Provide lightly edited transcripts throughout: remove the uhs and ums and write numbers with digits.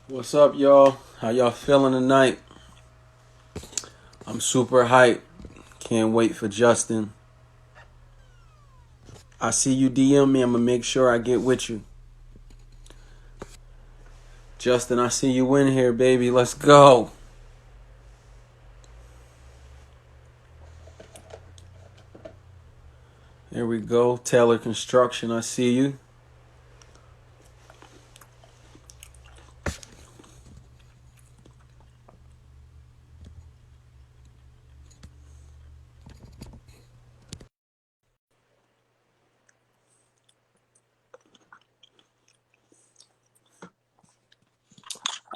What's up, y'all? How y'all feeling tonight? I'm super hyped. Can't wait for Justin. I see you DM me. I'm gonna make sure I get with you. Justin, I see you in here, baby. Let's go. Here we go. Taylor Construction, I see you.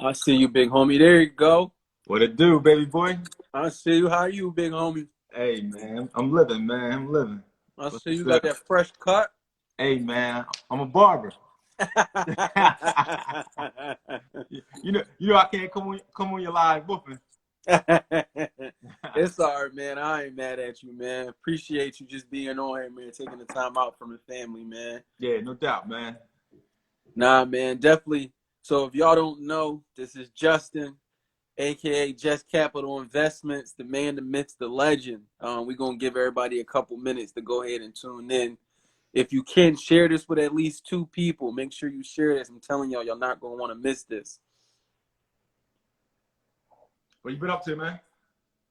I see you, big homie. There you go. What it do, baby boy? I see you. How are you, big homie? Hey, man, I'm living, man. I'm living. I What's see you good? got that fresh cut. Hey, man, I'm a barber. I can't come on your live whooping. It's all right, man. I ain't mad at you, man. Appreciate you just being on here, man. Taking the time out from the family, man. Yeah, no doubt, man. Nah, man, definitely. So if y'all don't know, this is Justin, aka Just Capital Investments, the man, the myth, the legend. We're gonna give everybody a couple minutes to go ahead and tune in. If you can share this with at least 2 people, make sure you share this. I'm telling y'all, y'all not gonna want to miss this. What you been up to, man?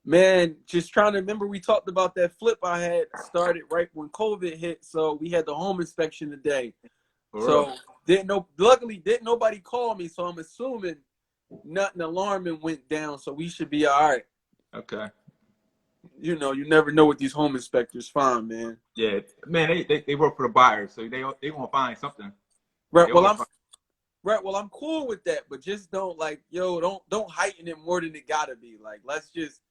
Man, just trying to remember we talked about that flip I had started right when COVID hit. So we had the home inspection today. For real? So luckily didn't nobody call me. So I'm assuming nothing alarming went down. So we should be all right. Okay. You know, you never know what these home inspectors find, man. Yeah, man, they work for the buyers, so they gonna find something. Right. They Well, always I'm find. right. Well, I'm cool with that, but just don't don't heighten it more than it gotta be. Like, let's just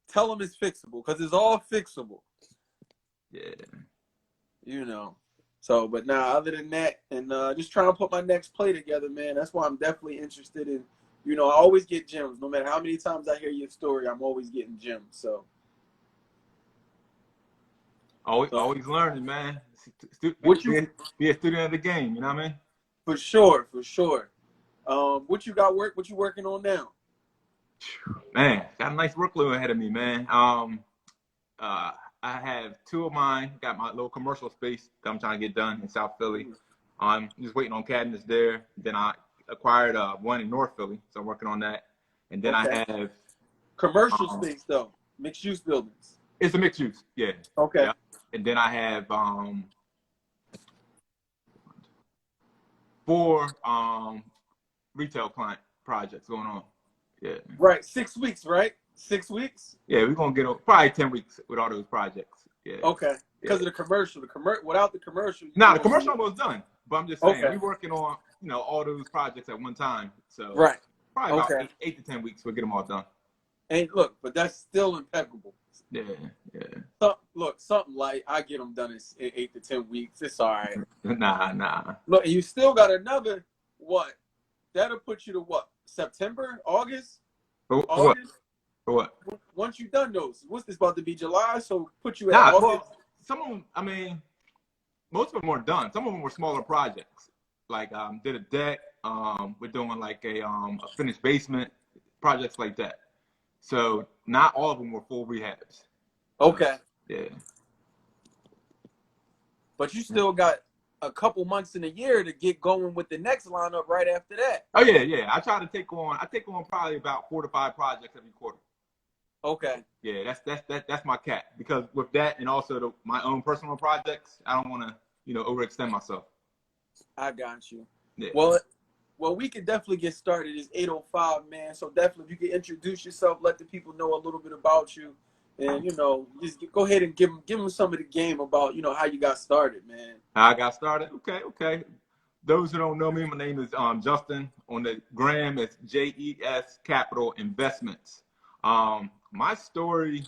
tell them it's fixable because it's all fixable. Yeah. You know. So, but now other than that, and just trying to put my next play together, man. That's why I'm definitely interested in. I always get gems. No matter how many times I hear your story, I'm always getting gems. So, Always learning, man. what you Be a student of the game. You know what I mean? for sure, for sure. What you got work? What you working on now? Man, got a nice workload ahead of me, man. Uh, I have two of mine. Got my little commercial space that I'm trying to get done in South Philly. I'm just waiting on cabinets there. Then I acquired one in North Philly, so I'm working on that. And then Okay. I have Commercial um, space though, mixed use buildings. it's a mixed use, yeah, Okay. yeah. And then I have four retail client projects going on. Yeah, Right. 6 weeks, right? 6 weeks. yeah. We're gonna get probably 10 weeks with all those projects. Yeah, Okay. yeah. Because of the commercial. Without the commercial, you Now the won't be. commercial almost done, but I'm just saying Okay. we're working on all those projects at one time. So Right. probably about Okay. eight to 10 weeks we'll get them all done. And look, but that's still impeccable. Yeah, yeah. Look, something like I get them done in 8 to 10 weeks. It's all right. Nah. Look, and you still got another what? That'll put you to what? September, August, For what? August. For what? Once you've done those, what's this about to be July? So put you at Nah. August. Well, some of them. I mean, most of them weren't done. Some of them were smaller projects. Like did a deck. We're doing like a finished basement, projects like that. So not all of them were full rehabs. So Okay, yeah. but you still got a couple months in a year to get going with the next lineup right after that. Oh yeah. I take on probably about 4 to 5 projects every quarter. Okay, Yeah, that's my cap, because with that and also my own personal projects, I don't want to overextend myself. I got you. Yeah. Well, we can definitely get started. It's 8:05, man. So definitely, if you can introduce yourself, let the people know a little bit about you, and just go ahead and give them some of the game about how you got started, man. How I got started. Okay. Those who don't know me, my name is Justin. On the gram, it's JES Capital Investments. My story,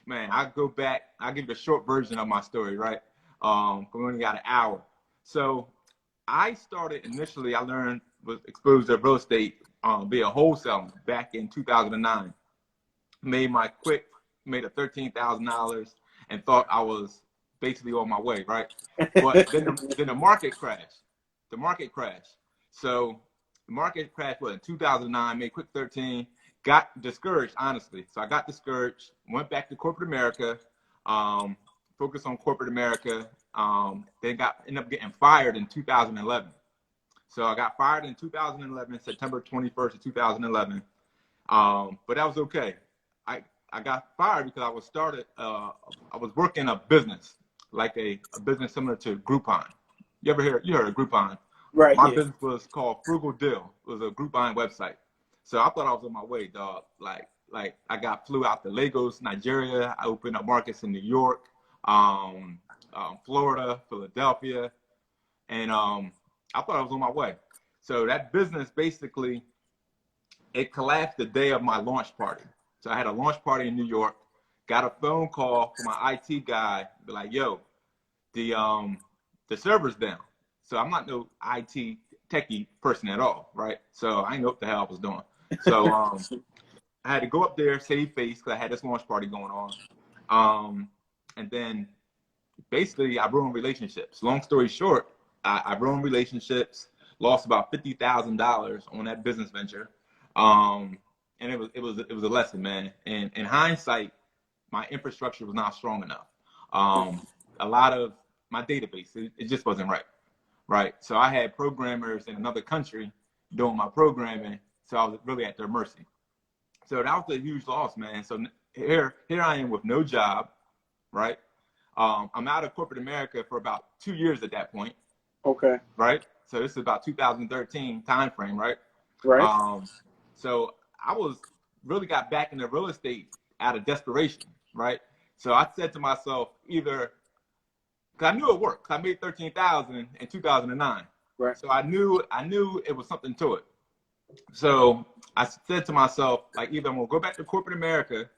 man, I go back. I give you a short version of my story, right? We only got an hour. So I started initially. Was exposed to real estate via wholesaling back in 2009. Made a $13,000 and thought I was basically on my way, right? But then the market crashed. The market crashed. So the market crashed, in 2009, made quick 13, got discouraged, honestly. So I got discouraged, went back to corporate America, focused on corporate America, then ended up getting fired in 2011. So I got fired in 2011, September 21st of 2011. But that was okay. I got fired because I was working a business, like a business similar to Groupon. You heard of Groupon? Right. My Yeah. business was called Frugal Deal. It was a Groupon website. So I thought I was on my way, dog. Like I flew out to Lagos, Nigeria. I opened up markets in New York, Florida, Philadelphia, and I thought I was on my way. So that business basically, it collapsed the day of my launch party. So I had a launch party in New York, got a phone call from my IT guy, be like, yo, the server's down. So I'm not no IT techie person at all, right? So I didn't know what the hell I was doing. So I had to go up there, save face, because I had this launch party going on. And then basically I ruined relationships. Long story short, I ruined relationships, lost about $50,000 on that business venture. And it was a lesson, man. And in hindsight, my infrastructure was not strong enough. A lot of my database, it just wasn't right. Right. So I had programmers in another country doing my programming. So I was really at their mercy. So that was a huge loss, man. So here I am with no job. Right. I'm out of corporate America for about 2 years at that point. Okay. Right. So this is about 2013 timeframe. Right. Right. So I really got back into real estate out of desperation. Right. So I said to myself, either, because I knew it worked. I made $13,000 in 2009. Right. So I knew it was something to it. So I said to myself, like, either I'm gonna go back to corporate America,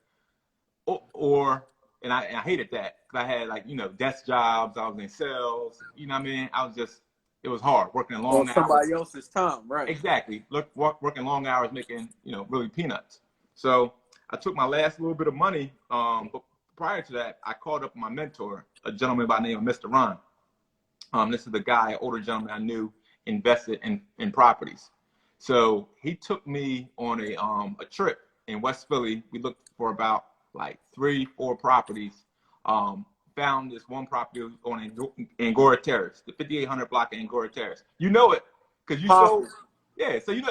or and I hated that because I had, like, desk jobs. I was in sales. You know what I mean? It was hard working long On hours. somebody else's time, right? Exactly. Working long hours, making really peanuts. So I took my last little bit of money. But prior to that, I called up my mentor, a gentleman by the name of Mr. Ron. This is the guy, an older gentleman I knew, invested in properties. So he took me on a trip in West Philly. We looked for about like 3-4 properties. Found this one property on Angora Terrace, the 5800 block of Angora Terrace. You know it because you sold. Yeah, so you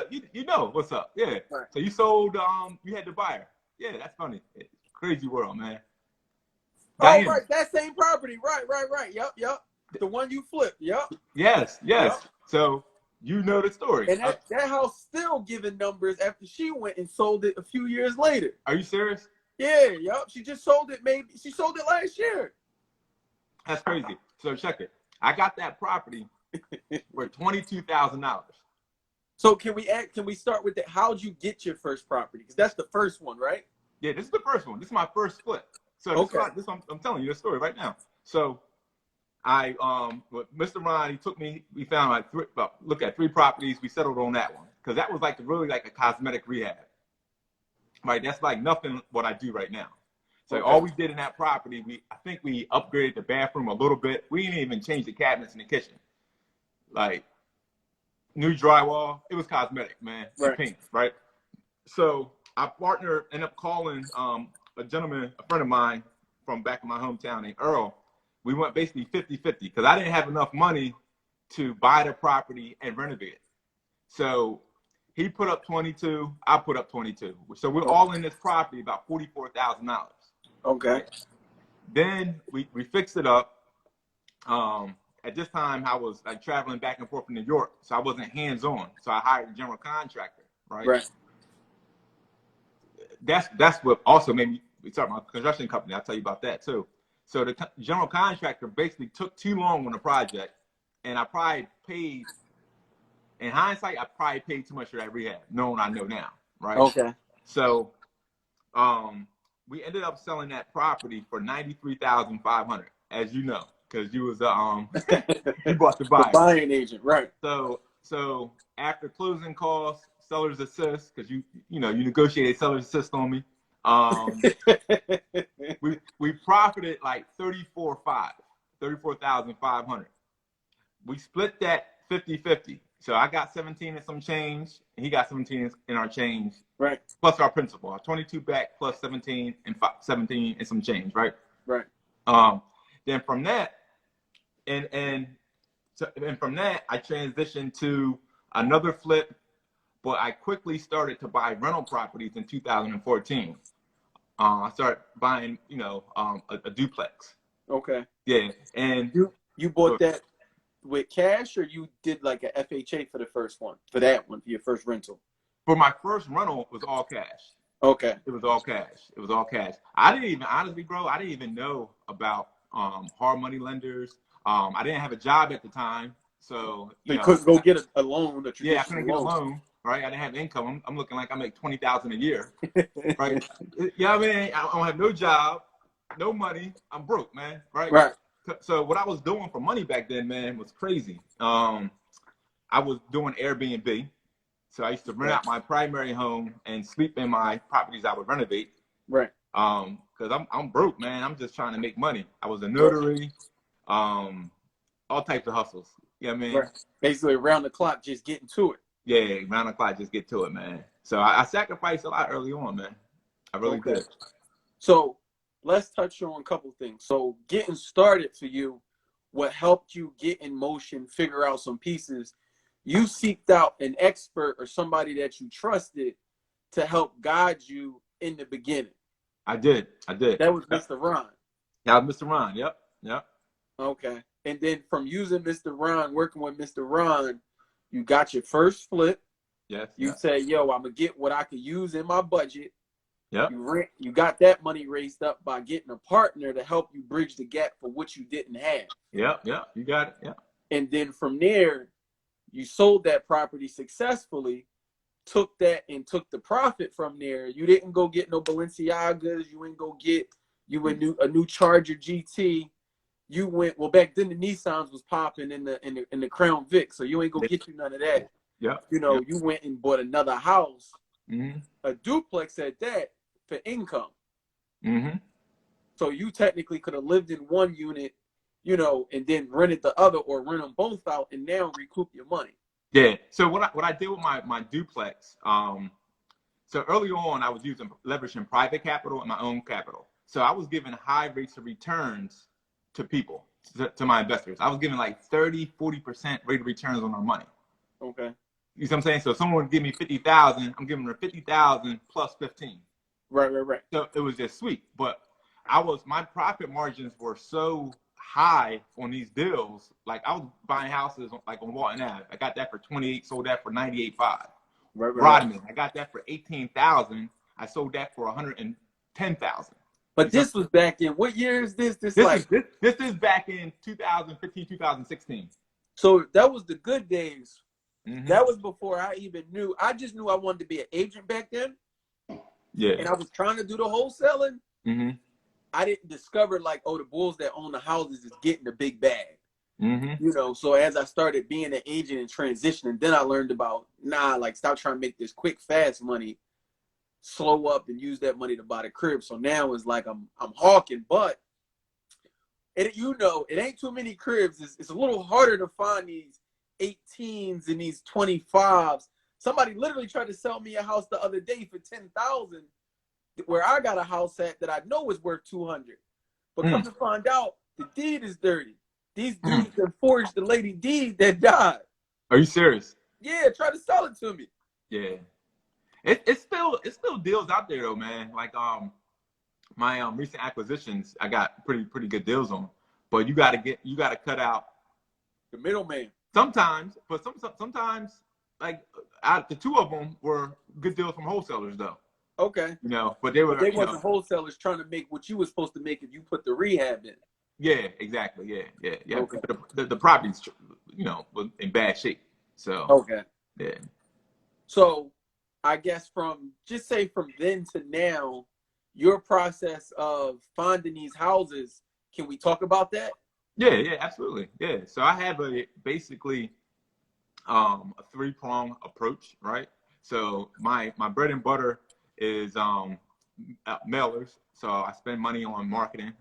know what's up. Yeah. Right. So you sold. You had the buyer. Yeah, that's funny. Crazy world, man. Diana. Oh, right, that same property. Right. Yep. The one you flipped. Yep. Yes. Yep. So you know the story. And that house still giving numbers after she went and sold it a few years later. Are you serious? Yeah. Yep. She just sold it. She sold it last year. That's crazy. So check it. I got that property for $22,000. So can we start with that? How'd you get your first property? Because that's the first one, right? Yeah, this is the first one. This is my first flip. So I'm telling you the story right now. So with Mr. Ron, he took me. We found look at 3 properties. We settled on that one because that was really like a cosmetic rehab. Right, that's like nothing what I do right now. So all we did in that property, I think we upgraded the bathroom a little bit. We didn't even change the cabinets in the kitchen. Like new drywall, it was cosmetic, man. Right. Paint, right? So our partner ended up calling a gentleman, a friend of mine from back in my hometown named Earl. We went basically 50-50 because I didn't have enough money to buy the property and renovate it. So he put up 22, I put up 22. So we're all in this property about $44,000. Okay. Right? Then we fixed it up. At this time, I was like traveling back and forth from New York, so I wasn't hands-on. So I hired a general contractor, right? Right. That's what also made me start my construction company. I'll tell you about that too. So the general contractor basically took too long on the project, and I probably paid. In hindsight, I probably paid too much for that rehab, knowing I know now, right? Okay. So, we ended up selling that property for $93,500, as you know, because you was you bought the buyer. The buying agent, right? So after closing costs, seller's assist, because you negotiated seller's assist on me. We profited like $34,500. We split that 50-50. So I got 17 and some change, and he got 17 in our change, Right. plus our principal. Our 22 back plus 17 and 17 and some change, right? Right. Then from that, and from that, I transitioned to another flip, but I quickly started to buy rental properties in 2014. I started buying, a duplex. Okay. Yeah, and You bought that with cash, or you did like a FHA for the first one, for your first rental? for my first rental, it was all cash. Okay. It was all cash. It was all cash. I didn't even, honestly, bro, I didn't even know about hard money lenders. I didn't have a job at the time, so you couldn't go get a loan, a traditional yeah, I couldn't get a loan. Right, I didn't have income. I'm looking like I make $20,000 a year. Right, yeah, I mean, I don't have no job, no money. I'm broke, man. Right. Right. So what I was doing for money back then, man, was crazy. I was doing Airbnb. So I used to rent out my primary home and sleep in my properties I would renovate. Right. Because I'm broke, man. I'm just trying to make money. I was a notary, all types of hustles. You know what I mean? Right. Basically around the clock, just getting to it. Yeah, around the clock, just get to it, man. So I sacrificed a lot early on, man. I really did. So let's touch on a couple things. So getting started for you, what helped you get in motion, figure out some pieces, you seeked out an expert or somebody that you trusted to help guide you in the beginning. I did. That was Mr. Ron. That was Mr. Ron. Yep. Okay. And then from using Mr. Ron, working with Mr. Ron, you got your first flip. Yes. You say, yo, I'm going to get what I could use in my budget. Yep. You got that money raised up by getting a partner to help you bridge the gap for what you didn't have. Yep. You got it. Yep. And then from there, you sold that property successfully, took that and took the profit from there. You didn't go get no Balenciagas. You ain't go get a new Charger GT. You went, well, back then the Nissans was popping in the Crown Vic, so you ain't go get you none of that. Yeah. You went and bought another house, mm-hmm. a duplex at that, for income. Mm-hmm. So you technically could have lived in one unit, and then rented the other, or rent them both out and now recoup your money. Yeah. So what I did with my duplex, so early on I was leveraging private capital and my own capital. So I was giving high rates of returns to people, to my investors. I was giving like 30-40% rate of returns on our money. Okay. You see what I'm saying? So if someone would give me 50,000, I'm giving her 50,000 plus 15. Right. So it was just sweet. But my profit margins were so high on these deals. Like I was buying houses like on Walton Ave. I got that for 28, sold that for 98.5. Rodman, I got that for 18,000. I sold that for 110,000. But this was back in, what year is this? This is back in 2015, 2016. So that was the good days. Mm-hmm. That was before I even knew. I just knew I wanted to be an agent back then. Yeah. And I was trying to do the wholesaling. Mm-hmm. I didn't discover the bulls that own the houses is getting the big bag. Mm-hmm. So as I started being an agent and transitioning, then I learned about, stop trying to make this quick, fast money, slow up and use that money to buy the crib. So now it's like I'm hawking, but it ain't too many cribs. It's a little harder to find these 18s and these 25s. Somebody literally tried to sell me a house the other day for $10,000, where I got a house at that I know is worth $200. But come to find out, the deed is dirty. These dudes that forged the lady deed that died. Are you serious? Yeah, try to sell it to me. Yeah. It's still deals out there though, man. Like my recent acquisitions, I got pretty good deals on. But you gotta cut out the middleman. Sometimes, but sometimes like the two of them were good deals from wholesalers though. Okay. But they wasn't wholesalers trying to make what you were supposed to make if you put the rehab in. Yeah, exactly. Yeah. Okay. The property's was in bad shape. So okay. Yeah. So I guess from then to now, your process of finding these houses, can we talk about that? Yeah, absolutely. Yeah. So I have basically a 3-prong approach, right? So my bread and butter is mailers. So I spend money on marketing.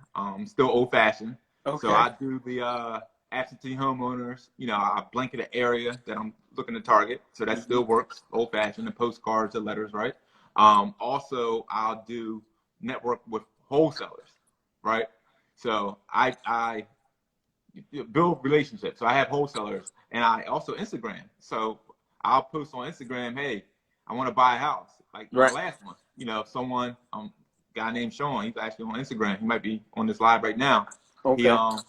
Still old fashioned. Okay. So I do the absentee homeowners. You know, I blanket an area that I'm looking to target, so that still works. Old fashioned, the postcards, the letters, right? Also, I'll do network with wholesalers, right? So I build relationships. So I have wholesalers, and I also Instagram. So I'll post on Instagram, hey, I want to buy a house. Like my Right. last one, you know, someone, guy named Sean, he's actually on Instagram. He might be on this live right now. He Okay. got,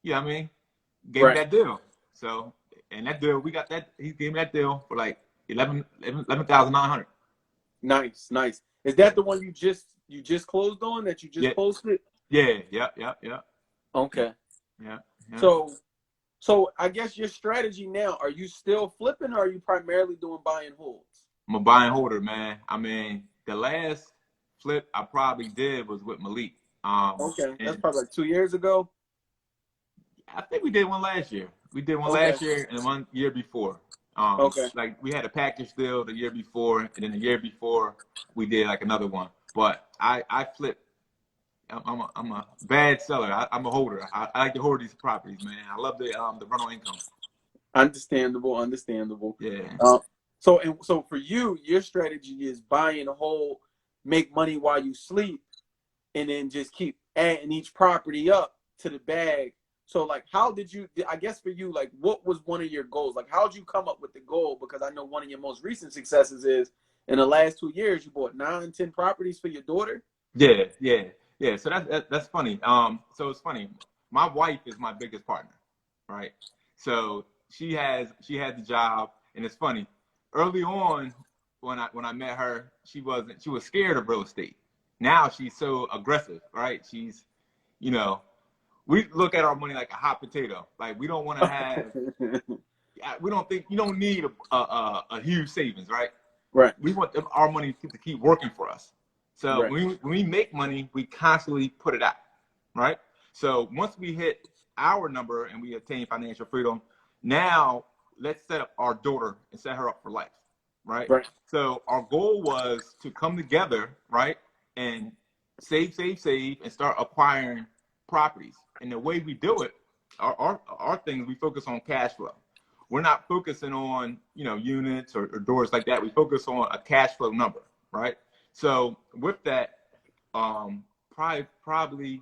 yeah, I mean, gave me Right. that deal. So, and that deal, we got that. He gave me that deal for like 11,900. Nice, nice. Is Yeah, that the one you just closed on that you just yeah, posted? yeah, yeah, yeah, yeah, Okay. yeah, yeah. So I guess your strategy now, are you still flipping or are you primarily doing buy and holds? I'm a buy and holder, man. I mean, the last flip I probably did was with Malik. Okay. That's And probably like 2 years ago. I think we did one last year. We did one Okay. last year and one year before. Okay. Like we had a package deal the year before, and then the year before we did like another one. But I flip. I'm a bad seller. I'm a holder. I like to hold these properties, man. I love the rental income. Understandable, understandable. Yeah. So for you, your strategy is buy and hold, make money while you sleep, and then just keep adding each property up to the bag. So like, how did you, I guess for you, like what was one of your goals? Like how did you come up with the goal? Because I know one of your most recent successes is in the last 2 years, you bought 9, 10 properties for your daughter. Yeah, yeah, yeah. So that's funny. So it's funny. My wife is my biggest partner, right? So she had the job, and it's funny. Early on, when I met her, she was scared of real estate. Now she's so aggressive, right? She's, you know, we look at our money like a hot potato. Like we don't want to have, we don't think you don't need a huge savings, right? Right, We want our money to keep working for us. So right, when we make money, we constantly put it out, right? So once we hit our number and we attain financial freedom, now let's set up our daughter and set her up for life, right? right. So our goal was to come together, right, and save, and start acquiring properties. And the way we do it, our thing is we focus on cash flow. We're not focusing on, you know, units or doors like that. We focus on a cash flow number, right? So with that, probably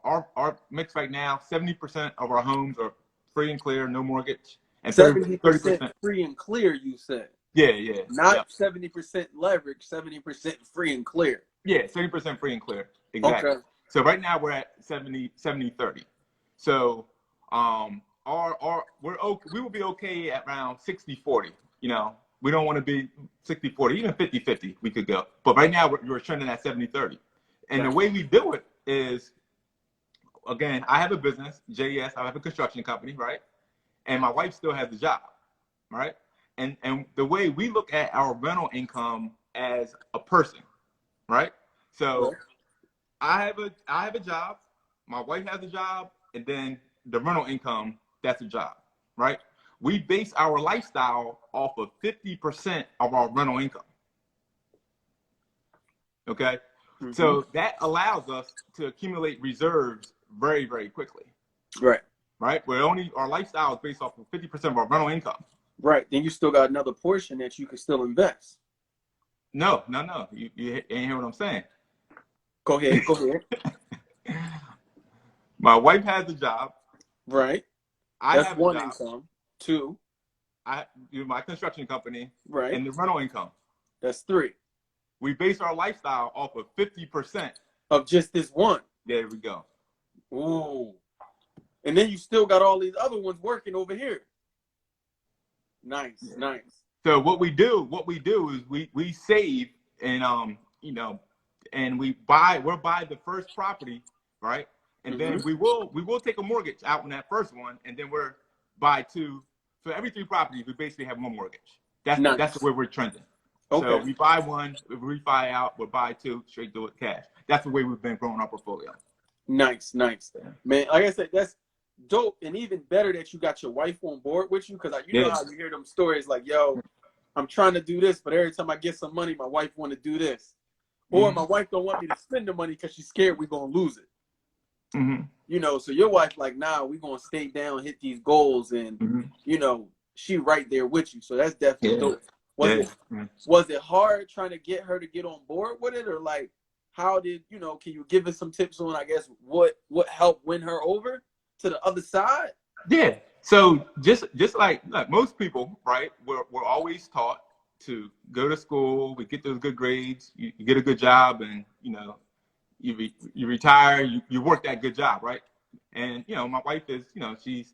our mix right now, 70% of our homes are free and clear, no mortgage, and 70% 30%. free and clear, you said. Yeah, yeah, yeah, Not 70% leverage, 70% free and clear. yeah, 70% free and clear, Okay. exactly. So right now we're at 70-30. So we will be okay at around 60-40. You know, we don't want to be 60-40, even 50-50 we could go. But right now we're trending at 70-30. And the Gotcha. way we do it is, again, I have a business, JS, I have a construction company, right? And my wife still has a job, right? And the way we look at our rental income as a person, right? Right. So I have a job, my wife has a job, and then the rental income, that's a job, right? We base our lifestyle off of 50% of our rental income. Okay? Mm-hmm. So that allows us to accumulate reserves very, very quickly. Right. Right? Our lifestyle is based off of 50% of our rental income. Right. Then you still got another portion that you can still invest. No. You ain't hear what I'm saying. Go ahead. Go ahead. My wife has a job. Right. I That's have a one job. income. Two. I do my construction company Right. and the rental income. That's three. We base our lifestyle off of 50%. Of just this one. There we go. Ooh. And then you still got all these other ones working over here. Nice, Yeah. nice. So what we do is we save and you know, and we'll buy the first property, right? And then we will take a mortgage out on that first one, and then we're buy two. So every 3 properties, we basically have one mortgage. That's where we're trending. Okay. So we buy one, we refi out, we'll buy 2, straight do it cash. That's the way we've been growing our portfolio. Nice, nice. Man, like I said, that's dope, and even better that you got your wife on board with you, because you know how you hear them stories like, yo, I'm trying to do this, but every time I get some money, my wife want to do this. Or my wife don't want me to spend the money because she's scared we're going to lose it. Mm-hmm. You know, so your wife like, nah, we gonna stay down, hit these goals, and Mm-hmm. you know, she right there with you. So that's definitely Yeah. dope. Was Yeah. it was it hard trying to get her to get on board with it, or like how did you know? Can you give us some tips on, I guess, what helped win her over to the other side? Yeah. So just like most people, right? We're always taught to go to school, we get those good grades, you get a good job, and you know you retire, you work that good job, right? And you know my wife is, you know, she's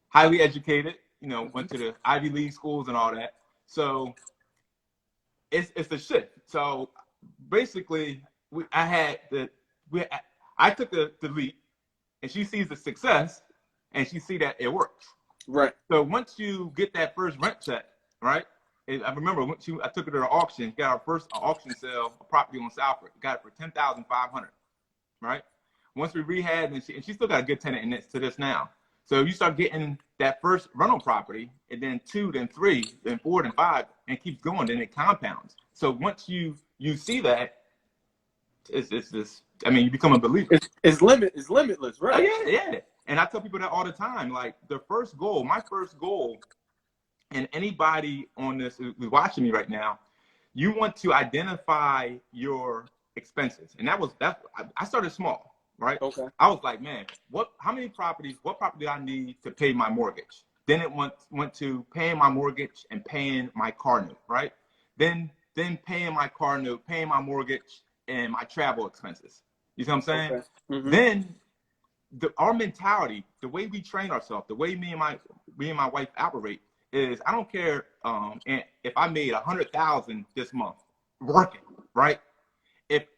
highly educated, you know, went to the Ivy League schools and all that. So it's a shift. So basically, I had the we I took the leap, and she sees the success, and she see that it works. Right. So once you get that first rent check, right? I remember I took her to the auction, got our first auction sale, a property on Southford, got it for $10,500, right? Once we rehab, and she still got a good tenant in it to this now. So you start getting that first rental property, and then 2, then 3, then 4, then 5, and keeps going. Then it compounds. So once you see that, it's just, I mean, you become a believer. It's limitless, Oh right? yeah, yeah. And I tell people that all the time. Like my first goal, and anybody on this who's watching me right now, you want to identify your expenses. And I started small, right? Okay. I was like, man, what property do I need to pay my mortgage? Then it went to paying my mortgage and paying my car note, right? Then paying my car note, paying my mortgage and my travel expenses. You see what I'm saying? Okay. Mm-hmm. Then our mentality, the way we train ourselves, the way me and my wife operate is, I don't care and if I made 100,000 this month working, right? If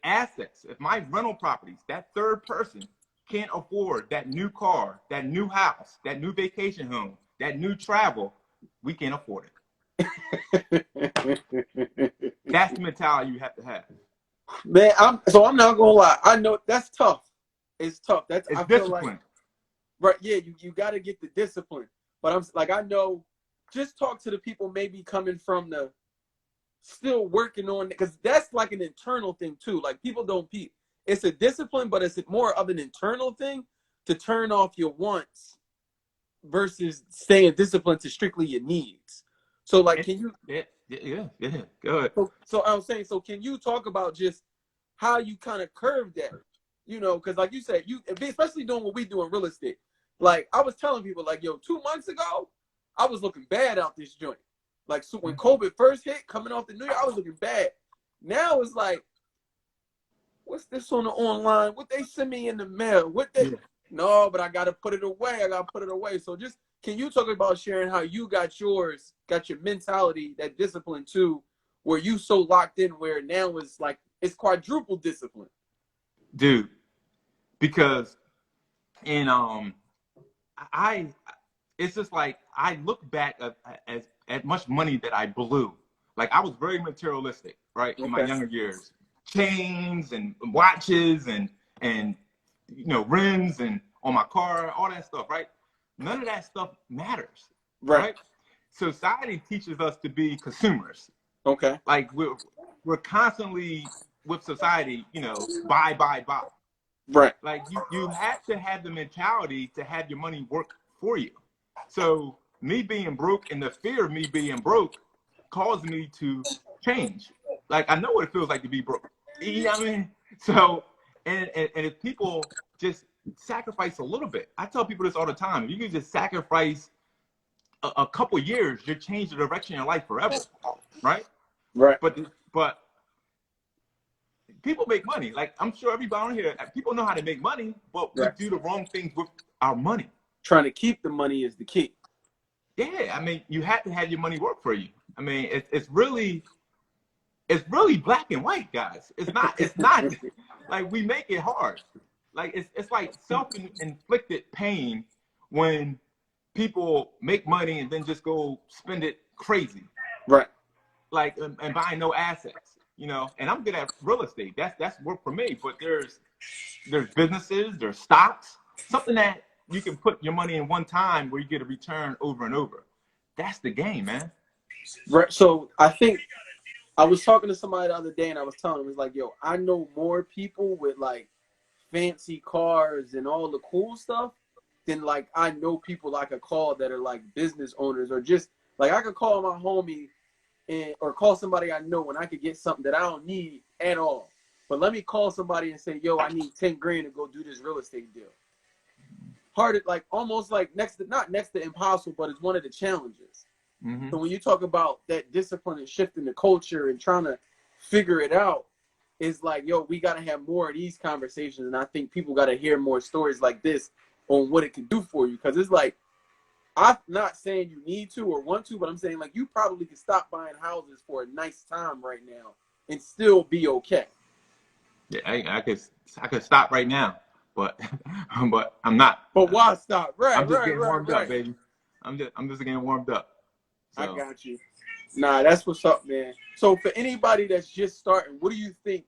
my rental properties, that third person can't afford that new car, that new house, that new vacation home, that new travel, we can't afford it. That's the mentality you have to have. Man, I'm not gonna lie. I know that's tough. It's tough. It's I feel like discipline. right, yeah, you got to get the discipline. But I'm like, I know, just talk to the people maybe coming from the still working on, because that's like an internal thing too. Like people don't it's a discipline, but it's more of an internal thing to turn off your wants versus staying disciplined to strictly your needs. So like, can you? Yeah. Go ahead. So I was saying, so can you talk about just how you kind of curve that? You know, because like you said, especially doing what we do in real estate. Like I was telling people, like, yo, 2 months ago, I was looking bad out this joint. Like, so when COVID first hit, coming off the New Year, I was looking bad. Now it's like, what's this on the online? What they send me in the mail? No, but I gotta put it away. So just, can you talk about sharing how you got your mentality, that discipline too, where you so locked in, where now it's like it's quadruple discipline. Dude, because in I it's just like I look back at much money that I blew. Like I was very materialistic, right, in my younger years. Chains and watches and you know, rims and on my car, all that stuff, right? None of that stuff matters, right? Society teaches us to be consumers. Okay. Like we're constantly with society, you know, buy. Right. Like you have to have the mentality to have your money work for you. So me being broke and the fear of me being broke caused me to change. Like I know what it feels like to be broke. You know what I mean? So and if people just sacrifice a little bit, I tell people this all the time. If you can just sacrifice a couple years, you'll change the direction of your life forever, right? Right. But people make money. Like I'm sure everybody on here, people know how to make money, but we do the wrong things with our money. Trying to keep the money is the key. Yeah, I mean, you have to have your money work for you. I mean, it's really black and white, guys. It's not like we make it hard. Like it's like self-inflicted pain when people make money and then just go spend it crazy. Right. Like and buying no assets, you know. And I'm good at real estate. That's work for me. But there's businesses, there's stocks, something that you can put your money in one time where you get a return over and over. That's the game, man. Right. So I think I was talking to somebody the other day and I was telling them, it's like, yo, I know more people with like fancy cars and all the cool stuff, then like I know people I could call that are like business owners, or just like I could call my homie or call somebody I know and I could get something that I don't need at all. But let me call somebody and say, yo, I need 10 grand to go do this real estate deal. Hard, like almost like not next to impossible, but it's one of the challenges. Mm-hmm. So when you talk about that discipline and shifting the culture and trying to figure it out, it's like, yo, we got to have more of these conversations. And I think people got to hear more stories like this on what it can do for you. Because it's like, I'm not saying you need to or want to, but I'm saying like you probably could stop buying houses for a nice time right now and still be okay. Yeah, I could stop right now, but but I'm not. But why stop? Right, I'm just right, getting right, warmed up, right. baby. I'm just getting warmed up. So. I got you. Nah, that's what's up, man. So for anybody that's just starting, what do you think?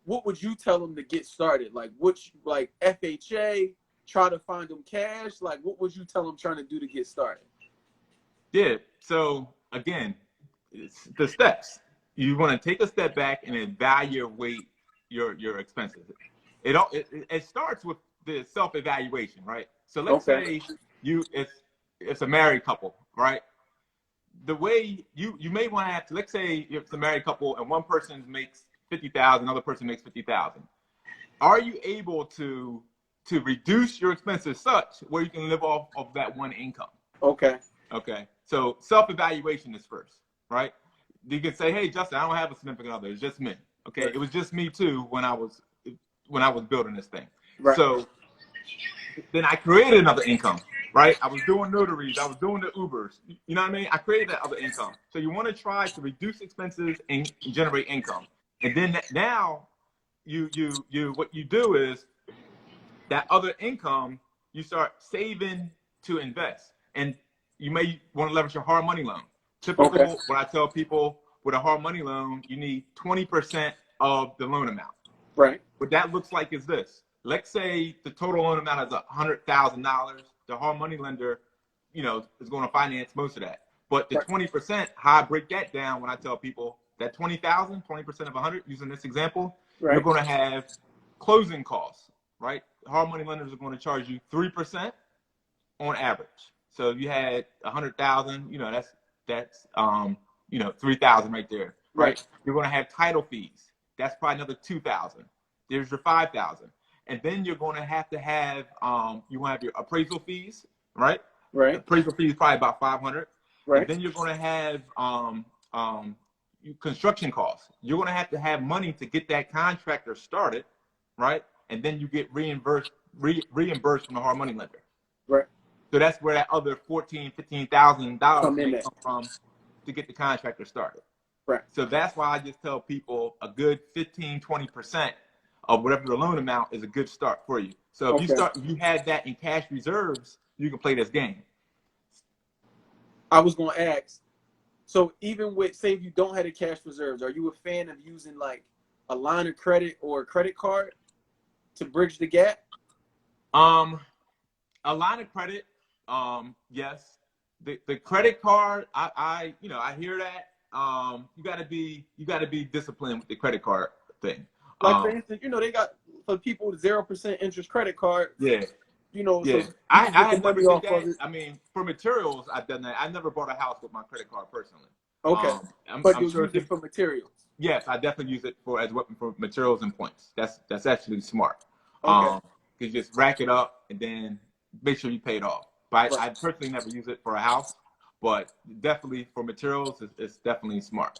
What would you tell them to get started? Like, like FHA, try to find them cash? Like, what would you tell them trying to do to get started? Yeah. So again, it's the steps. You want to take a step back and evaluate your expenses. It starts with the self-evaluation, right? So let's say it's a married couple, right? The way you may want to have to, let's say if it's a married couple and one person makes 50,000, another person makes 50,000. Are you able to reduce your expenses such where you can live off of that one income? Okay. Okay. So self-evaluation is first, right? You can say, hey, Justin, I don't have a significant other. It's just me. Okay. Right. It was just me too when I was building this thing. Right. So then I created another income, right? I was doing notaries. I was doing the Ubers. You know what I mean? I created that other income. So you want to try to reduce expenses and generate income. And then now what you do is that other income, you start saving to invest. And you may want to leverage your hard money loan. Typical, what I tell people with a hard money loan, you need 20% of the loan amount. Right. What that looks like is this. Let's say the total loan amount is $100,000. The hard money lender, is going to finance most of that. But the 20%, how I break that down when I tell people that 20,000, 20% of 100, using this example, you're going to have closing costs, right? Hard money lenders are going to charge you 3% on average. So if you had 100,000, that's 3,000 right there, right? You're going to have title fees. That's probably another 2,000. There's your 5,000. And then you're going to have you want to have your appraisal fees, right? Right. Appraisal fees probably about 500. Right. And then you're going to have construction costs. You're going to have money to get that contractor started, right? And then you get reimbursed from the hard money lender. Right. So that's where that other $14,000, $15,000 may come from to get the contractor started. Right. So that's why I just tell people a good 15, 20% of whatever the loan amount is a good start for you. So if you had that in cash reserves, you can play this game. I was going to ask, so even with, say if you don't have the cash reserves, are you a fan of using like a line of credit or a credit card to bridge the gap? A line of credit, yes. The credit card, I hear that. You gotta be disciplined with the credit card thing. Like for instance, they got for people 0% interest credit cards. Yeah. Yeah. So I had never did that. I mean, for materials, I've done that. I never bought a house with my credit card personally. Okay. But you'll use it for materials. Yes, I definitely use it as a weapon for materials and points. That's actually smart. Okay. You just rack it up and then make sure you pay it off. But I personally never use it for a house, but definitely for materials, it's definitely smart.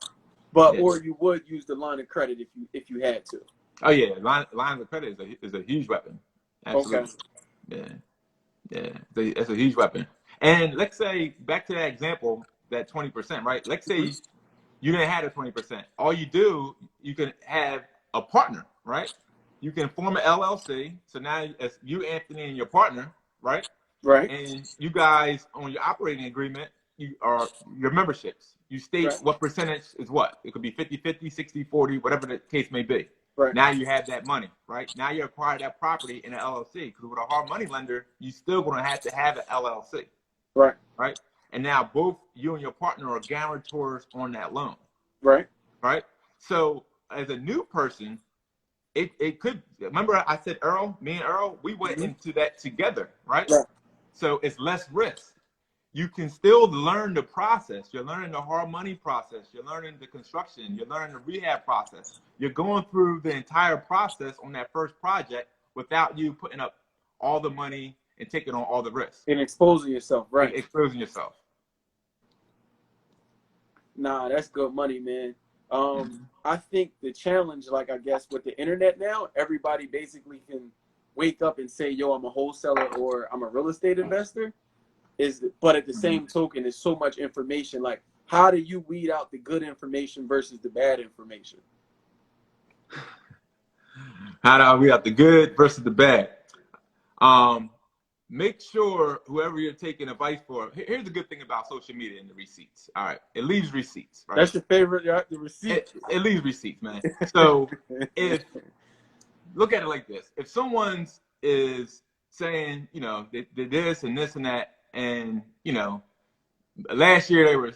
But or you would use the line of credit if you had to. Oh yeah, line of credit is a huge weapon. Absolutely. Okay. Yeah, it's a huge weapon. And let's say back to that example, that 20%, right? Let's say you didn't have the 20%. All you can have a partner, right? You can form an LLC. So now it's you, Anthony, and your partner, right? Right. And you guys on your operating agreement, your memberships. You state what percentage is what. It could be 50-50, 60-40, whatever the case may be. Right. Now you have that money, right? Now you acquire that property in an LLC. Because with a hard money lender, you're still going to have an LLC. Right. Right. And now both you and your partner are guarantors on that loan. Right. Right. So as a new person, it could. Remember, I said Earl, me and Earl, we went Mm-hmm. into that together, right? Right. So it's less risk. You can still learn the process. You're learning the hard money process. You're learning the construction. You're learning the rehab process. You're going through the entire process on that first project without you putting up all the money and taking on all the risks And exposing yourself, and right? exposing yourself. Nah, that's good money, man. I think the challenge, like I guess with the internet now, everybody basically can wake up and say, "Yo, I'm a wholesaler" or "I'm a real estate investor." But at the same token, there's so much information. Like, how do you weed out the good information versus the bad information? How do we have the good versus the bad? Make sure whoever you're taking advice for. Here's the good thing about social media and the receipts. All right, it leaves receipts, right? That's your favorite, the receipt. It leaves receipts, man. So if look at it like this: if someone's is saying, they did this and this and that, and last year they were,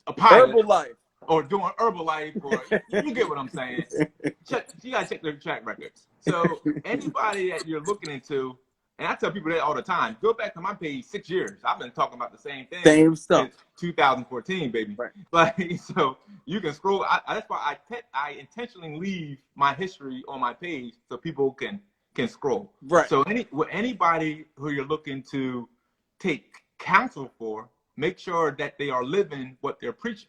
a pilot Herbalife. or doing Herbalife, or you get what I'm saying. You gotta check their track records. So anybody that you're looking into, and I tell people that all the time, go back to my page 6 years. I've been talking about the same thing Same stuff. since 2014, baby. Right. Like, so you can scroll. That's why I intentionally leave my history on my page so people can scroll. Right. So anybody who you're looking to take counsel for, make sure that they are living what they're preaching.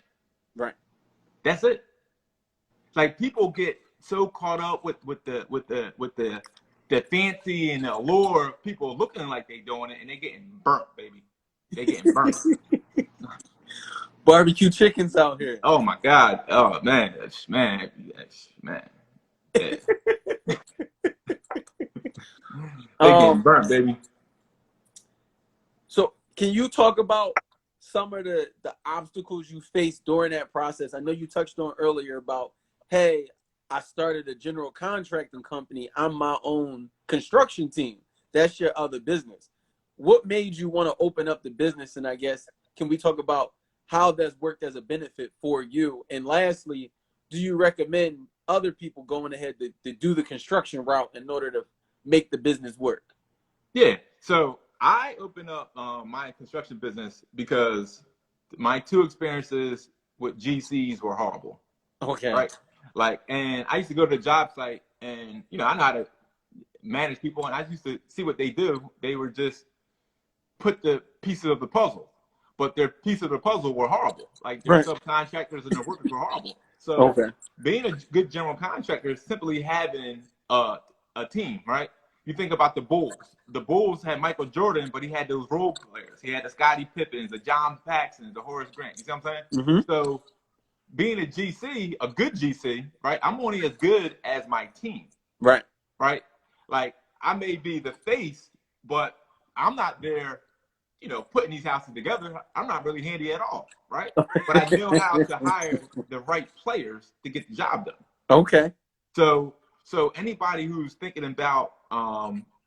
Right. That's it. Like, people get so caught up with the fancy and the allure of people looking like they doing it, and they getting burnt, baby. They getting burnt. Barbecue chickens out here. Oh my God. Oh man. Man. Yeah. They getting burnt, baby. So can you talk about some of the obstacles you faced during that process? I know you touched on earlier about, hey, I started a general contracting company. I'm my own construction team. That's your other business. What made you want to open up the business? And I guess, can we talk about how that's worked as a benefit for you? And lastly, do you recommend other people going ahead to do the construction route in order to make the business work? Yeah. So I opened up my construction business because my 2 experiences with GCs were horrible. Okay. Right. Like, and I used to go to the job site, and I know how to manage people, and I used to see what they do. They were just put the pieces of the puzzle, but their piece of the puzzle were horrible. Like, their subcontractors and their workers were horrible. So being a good general contractor is simply having a team, right? You think about the Bulls. The Bulls had Michael Jordan, but he had those role players. He had the Scottie Pippins, the John Paxsons, the Horace Grant. You see what I'm saying? Mm-hmm. So being a GC, a good GC, right? I'm only as good as my team. Right. Right? Like, I may be the face, but I'm not there, putting these houses together. I'm not really handy at all, right? But I know how to hire the right players to get the job done. Okay. So anybody who's thinking about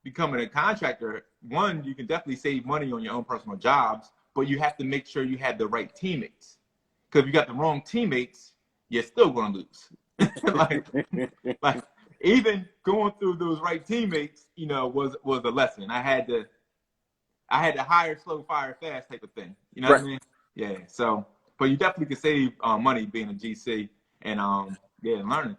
becoming a contractor, one, you can definitely save money on your own personal jobs, but you have to make sure you have the right teammates. Because if you got the wrong teammates, you're still going to lose. like even going through those right teammates, was a lesson. I had to hire slow, fire fast type of thing. You know what I mean? Yeah. So, but you definitely can save money being a GC and learning.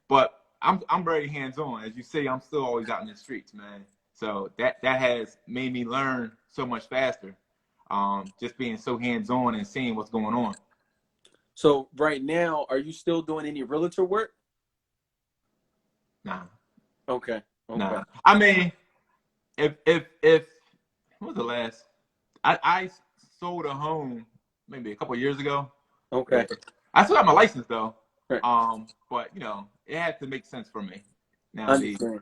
But I'm very hands on. As you see, I'm still always out in the streets, man. So that has made me learn so much faster. Just being so hands on and seeing what's going on. So right now, are you still doing any realtor work? Nah. Okay. Nah. I mean, if what was the last? I sold a home maybe a couple of years ago. Okay. I still got my license though. Right. But it had to make sense for me. Now, understand.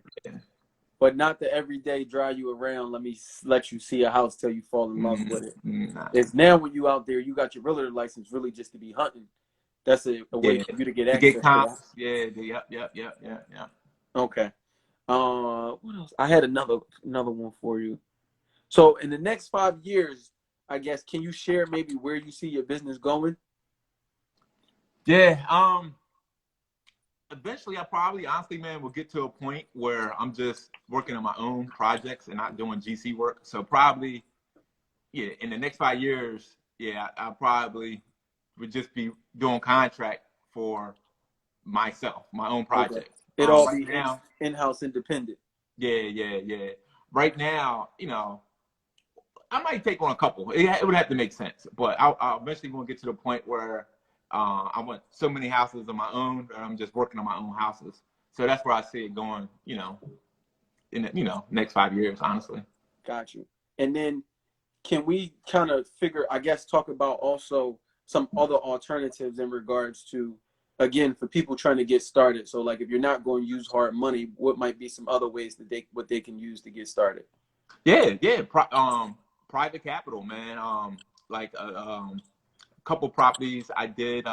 But not the everyday drive you around. Let me let you see a house till you fall in love with it. Nah. It's now when you out there, you got your realtor license really just to be hunting. That's a way for you to get access. To get comps. Yeah. Okay. What else? I had another one for you. So in the next 5 years, I guess, can you share maybe where you see your business going? Yeah. eventually I probably, honestly, man, will get to a point where I'm just working on my own projects and not doing GC work. So probably, yeah, in the next 5 years, yeah, I probably would just be doing contract for myself, my own Okay. project. It all Right be now, in-house independent. yeah. Right now, I might take on a couple. It would have to make sense, but I'll eventually going to get to the point where I want so many houses of my own that I'm just working on my own houses. So that's where I see it going, in the, next 5 years, honestly. Got you. And then can we kind of figure, I guess, talk about also some other alternatives in regards to, again, for people trying to get started. So like if you're not going to use hard money, what might be some other ways that they can use to get started? Yeah. Private capital, man. Like couple properties I did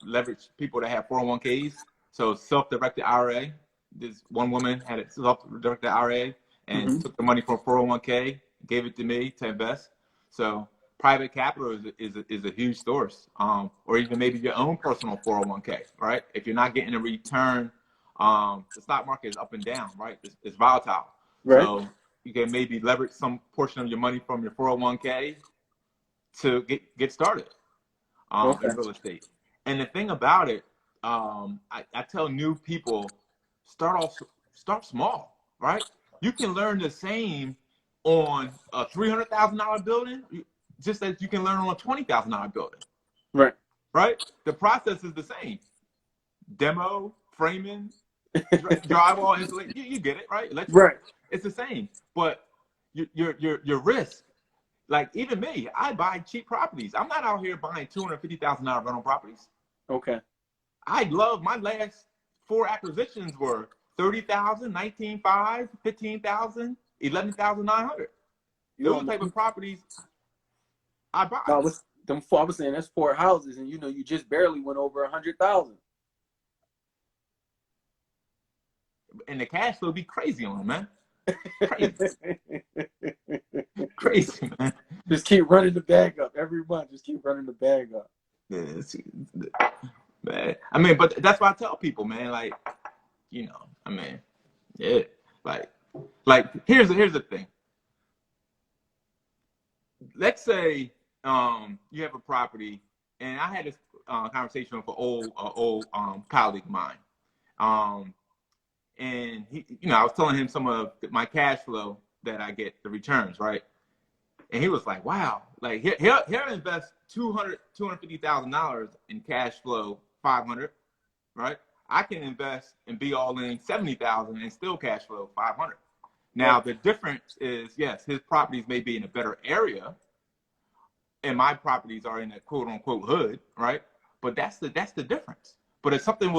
leverage people that have 401ks. So self-directed IRA. This one woman had a self-directed IRA and took the money from 401k, gave it to me to invest. So private capital is a huge source. Or even maybe your own personal 401k, right? If you're not getting a return, the stock market is up and down, right? It's volatile. Right. So you can maybe leverage some portion of your money from your 401k to get started Okay. in real estate. And the thing about it, I tell new people, start small, right? You can learn the same on a $300,000 building, just as you can learn on a $20,000 building, Right. right? The process is the same. Demo, framing, drywall, insulation, you get it, right? Electrical, Right. it's the same. But your risk, like even me, I buy cheap properties. I'm not out here buying $250,000 rental properties. Okay. I love my last 4 acquisitions were 30,000, 19,500, 15,000, 11,900. You Those almost, type of properties I buy. I was saying that's 4 houses, and you just barely went over 100,000. And the cash flow be crazy on them, man. Crazy. Crazy, man. Just keep running the bag up every month. Just keep running the bag up. Yeah, man. I mean, but that's why I tell people, man, like, I mean, yeah, like here's the thing. Let's say you have a property, and I had this conversation with an old colleague of mine, and he, I was telling him some of my cash flow that I get, the returns, right? And he was like, "Wow, like he'll invest $250,000 in cash flow, 500, right? I can invest and be all in 70,000 and still cash flow 500." Now the difference is, yes, his properties may be in a better area, and my properties are in a quote unquote hood, right? But that's the difference. But if something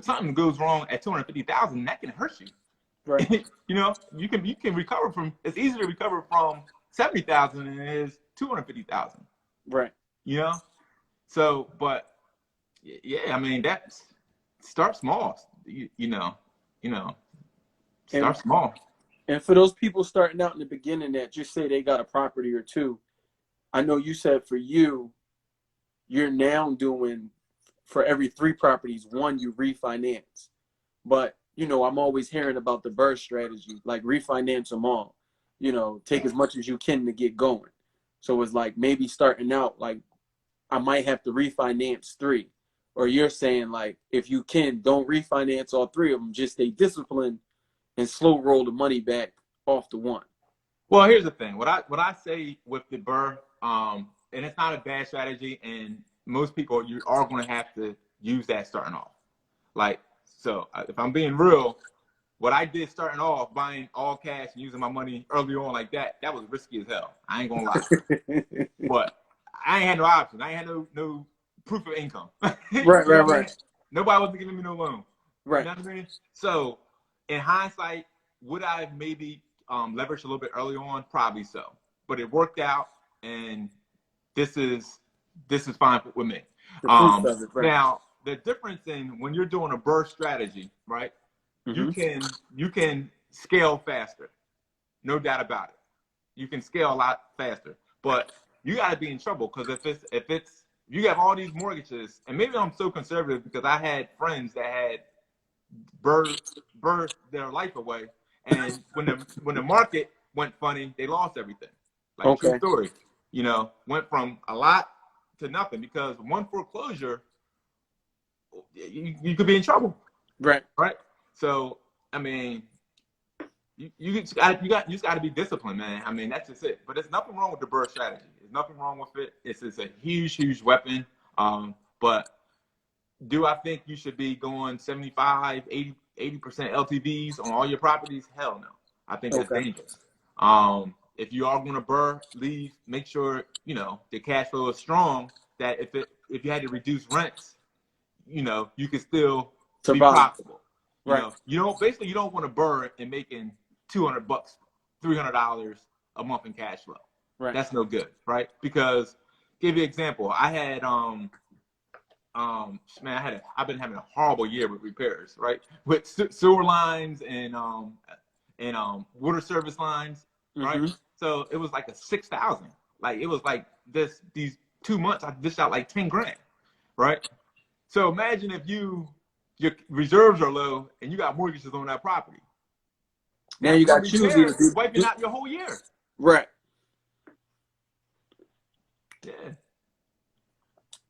something goes wrong at 250,000, that can hurt you. Right. You can recover from. It's easier to recover from 70,000 than it is 250,000. Right. So, but yeah, I mean start small. Start small. And for those people starting out in the beginning that just say they got a property or two, I know you said for you're now doing, for every 3 properties, 1 you refinance. But, I'm always hearing about the BRRRR strategy, like refinance them all, take as much as you can to get going. So it's like maybe starting out, like I might have to refinance 3. Or you're saying like, if you can, don't refinance all 3 of them, just stay disciplined and slow roll the money back off the 1. Well, here's the thing. What I say with the BRRRR, and it's not a bad strategy, and most people, you are going to have to use that starting off. Like, so if I'm being real, what I did starting off, buying all cash and using my money early on like that was risky as hell. I ain't gonna lie. But I ain't had no option. I ain't had no proof of income. Right. Nobody wasn't giving me no loan. Right. You know what I mean? So in hindsight, would I have maybe leveraged a little bit early on? Probably so. But it worked out, and this is fine with me. Right. Now, the difference in when you're doing a BRRRR strategy, right? Mm-hmm. You can scale faster, no doubt about it. You can scale a lot faster, but you got to be in trouble, because if you have all these mortgages, and maybe I'm so conservative because I had friends that had burr their life away. And when the market went funny, they lost everything. Like true Okay. story. You know, went from a lot to nothing because one foreclosure, you could be in trouble. Right. Right. So I mean, you just got to be disciplined, man. I mean, that's just it. But there's nothing wrong with the burr strategy. There's nothing wrong with it. It's a huge weapon. But do I think you should be going 75, 80% LTVs on all your properties? Hell no. I think that's Okay. dangerous. If you are going to burr, leave, make sure, you know, the cash flow is strong, that if you had to reduce rents, you know, you can still be Survive. profitable. You Right. know, you don't want to burr and making $200, $300 a month in cash flow. Right. That's no good, right? Because give you an example, I had I've been having a horrible year with repairs, right? With sewer lines and water service lines, right? Mm-hmm. So it was like a 6,000. Like it was like these 2 months I dished out like 10 grand, right? So imagine if your reserves are low and you got mortgages on that property. Now That you one got to choose either repair is wiping do out your whole year. right. Yeah.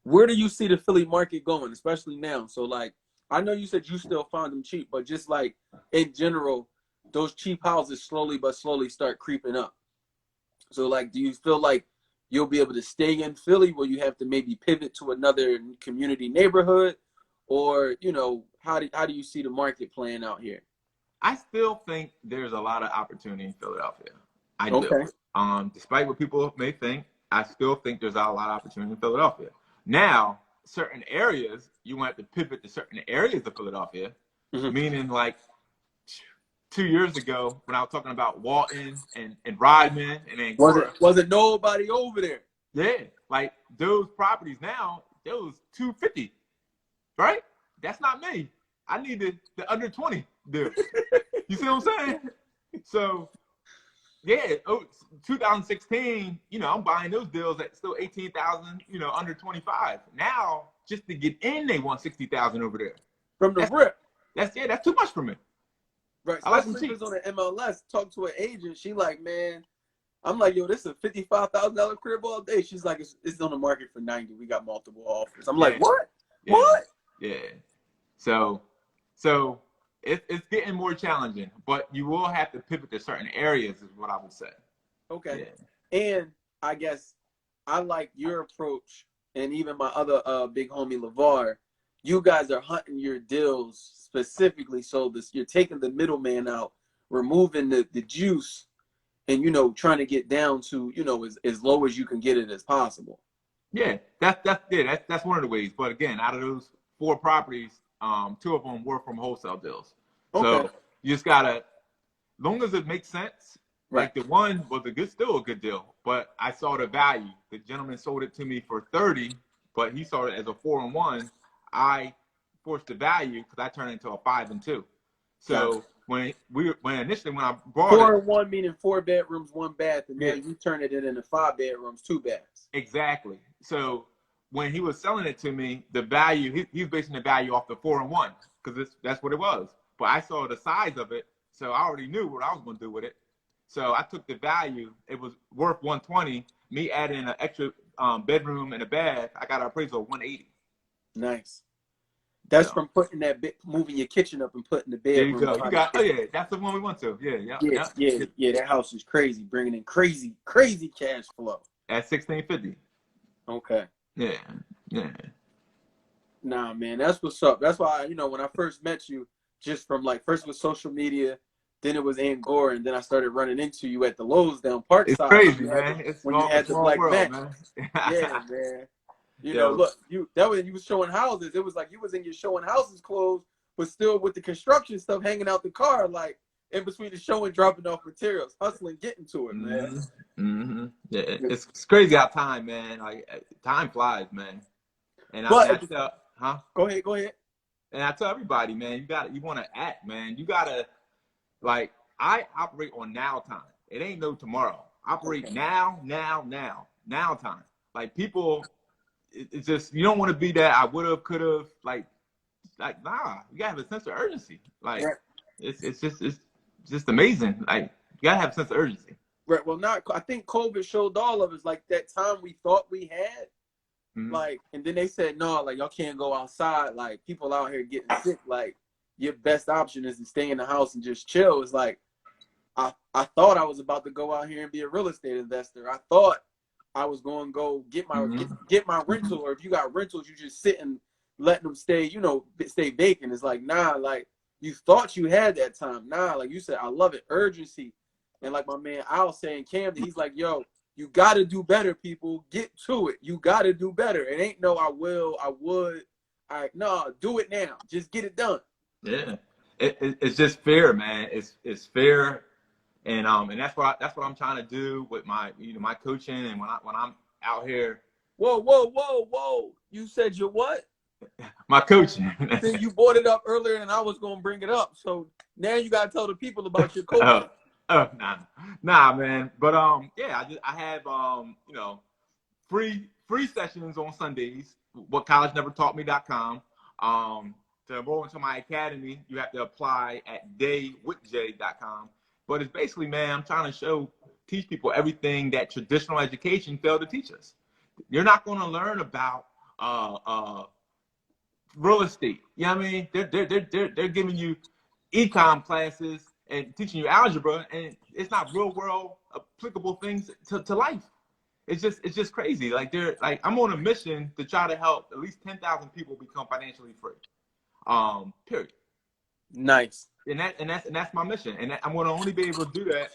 Where do you see the Philly market going, especially now? So, like, I know you said you still found them cheap, but just like in general, those cheap houses slowly but slowly start creeping up. So, like, do you feel like you'll be able to stay in Philly? Will you have to maybe pivot to another community neighborhood, or how do you see the market playing out here? I still think there's a lot of opportunity in Philadelphia. I do. Okay. Despite what people may think, I still think there's a lot of opportunity in Philadelphia. Now, certain areas, you want to pivot to certain areas of Philadelphia, Mm-hmm. meaning like 2 years ago when I was talking about Walton and Rodman and Angora. Wasn't nobody over there? Yeah, like those properties now, those 250, right? That's not me. I need the under 20 deal. You see what I'm saying? So, yeah, 2016, I'm buying those deals at still 18,000, under 25. Now, just to get in, they want 60,000 over there. From the rip. That's too much for me. Right, I like them especially if cheap. it's on the MLS. Talk to an agent. She like, man, I'm like, yo, this is a $55,000 crib all day. She's like, it's on the market for 90. We got multiple offers. I'm like, what? Yeah. What? Yeah. So it's getting more challenging, but you will have to pivot to certain areas, is what I would say. Okay. Yeah. And I guess I like your approach, and even my other big homie LeVar. You guys are hunting your deals specifically so you're taking the middleman out, removing the juice, and trying to get down to as low as you can get it as possible. Yeah, that's one of the ways. But again, out of those 4 properties, 2 of them were from wholesale deals. Okay. So you just gotta, long as it makes sense. Right. Like the one was still a good deal, but I saw the value. The gentleman sold it to me for 30, but he saw it as a 4-and-1. I forced the value because I turned it into a 5-and-2. So Gotcha. when I bought 4-and-1 meaning 4 bedrooms, 1 bath, and now Yeah. you turn it into 5 bedrooms, 2 baths. Exactly. So when he was selling it to me, the value, he's basing the value off the 4-and-1 because that's what it was. But I saw the size of it, so I already knew what I was going to do with it. So I took the value. It was worth 120. Me adding an extra bedroom and a bath, I got an appraisal of 180. Nice. That's So, from putting moving your kitchen up and putting the there you bedroom. go. Yeah, that's the one we went to. Yeah. That house is crazy, bringing in crazy cash flow. At 1650. Okay. Yeah. Nah, man, that's what's up. That's why when I first met you, just from first it was social media, then it was Angora, and then I started running into you at the Lowe's down It's Parkside crazy, man. It's when you a had the small black world, Mac. man. Yeah, man. Yo. Look, you was showing houses. It was like you was in your showing houses clothes, but still with the construction stuff hanging out the car, like in between the show and dropping off materials, hustling, getting to it, man. Mm-hmm. Yeah, it's crazy how time, man. Like time flies, man. And I tell, Go ahead. And I tell everybody, man, you want to act, man. You gotta, like, I operate on now time. It ain't no tomorrow. Operate now time. Like people, it's just, you don't want to be that I would have, could have, like like, nah, you gotta have a sense of urgency. Like, Right. it's just amazing. Like, you gotta have a sense of urgency. Right. Well, not. I think COVID showed all of us like that time we thought we had. Mm-hmm. Like, and then they said no, like y'all can't go outside. Like people out here getting sick. Like your best option is to stay in the house and just chill. It's like I thought I was about to go out here and be a real estate investor. I thought I was going to go get my get my rental, or if you got rentals, you just sit and letting them stay, stay vacant. It's like, nah, like you thought you had that time. Nah, like you said, I love it. Urgency. And like my man Al saying, Camden, he's like, yo, you got to do better, people. Get to it. You got to do better. It ain't no I will, I would. No, do it now. Just get it done. Yeah. It's just fair, man. It's fair. And that's what I'm trying to do with my my coaching, and when I'm out here. Whoa! You said your what? My coaching. Then you brought it up earlier, and I was gonna bring it up. So now you gotta tell the people about your coaching. Nah, man. But yeah, I have free sessions on Sundays. WhatCollegeNeverTaughtMe.com. To enroll into my academy, you have to apply at daywitjay.com. But it's basically, man, I'm trying to teach people everything that traditional education failed to teach us. You're not going to learn about real estate. You know what I mean? They're giving you econ classes and teaching you algebra, and it's not real world applicable things to life. It's just crazy. Like I'm on a mission to try to help at least 10,000 people become financially free. Period. Nice. And that's my mission. And I'm going to only be able to do that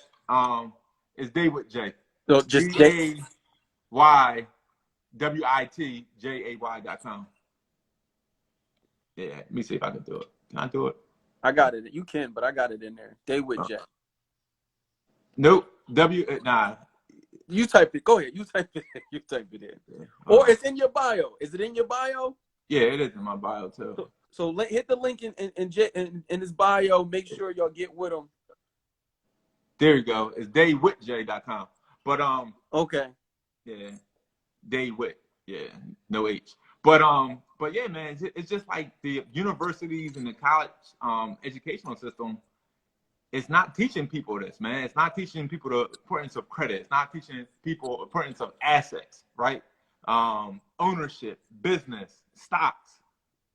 is Day Wit Jay. So just DAYWITJAY.com. Yeah, let me see if I can do it. Can I do it? I got it. You can, but I got it in there. Day Wit Jay. Nope. Nah. You type it. Go ahead. You type it. You type it in. Yeah. Or it's in your bio. Is it in your bio? Yeah, it is in my bio too. So hit the link in his bio. Make sure y'all get with him. There you go. It's daywitjay.com. But okay. Yeah. Daywit. Yeah. No H. But yeah, man, it's just like the universities and the college educational system. It's not teaching people this, man. It's not teaching people the importance of credit. It's not teaching people the importance of assets, right? Ownership, business, stocks.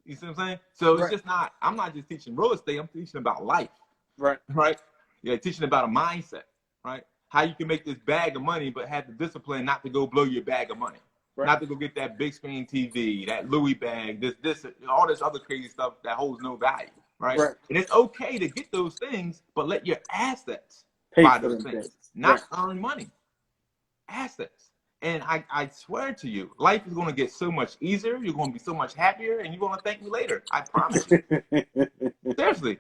You see what I'm saying? So it's just not, I'm not just teaching real estate, I'm teaching about life. Right. Right? Yeah, teaching about a mindset, right? How you can make this bag of money, but have the discipline not to go blow your bag of money. Right. Not to go get that big screen TV, that Louis bag, this, all this other crazy stuff that holds no value, right? And it's okay to get those things, but let your assets buy those things, not earn money. Assets. And I swear to you, life is going to get so much easier. You're going to be so much happier, and you're going to thank me later. I promise you. Seriously.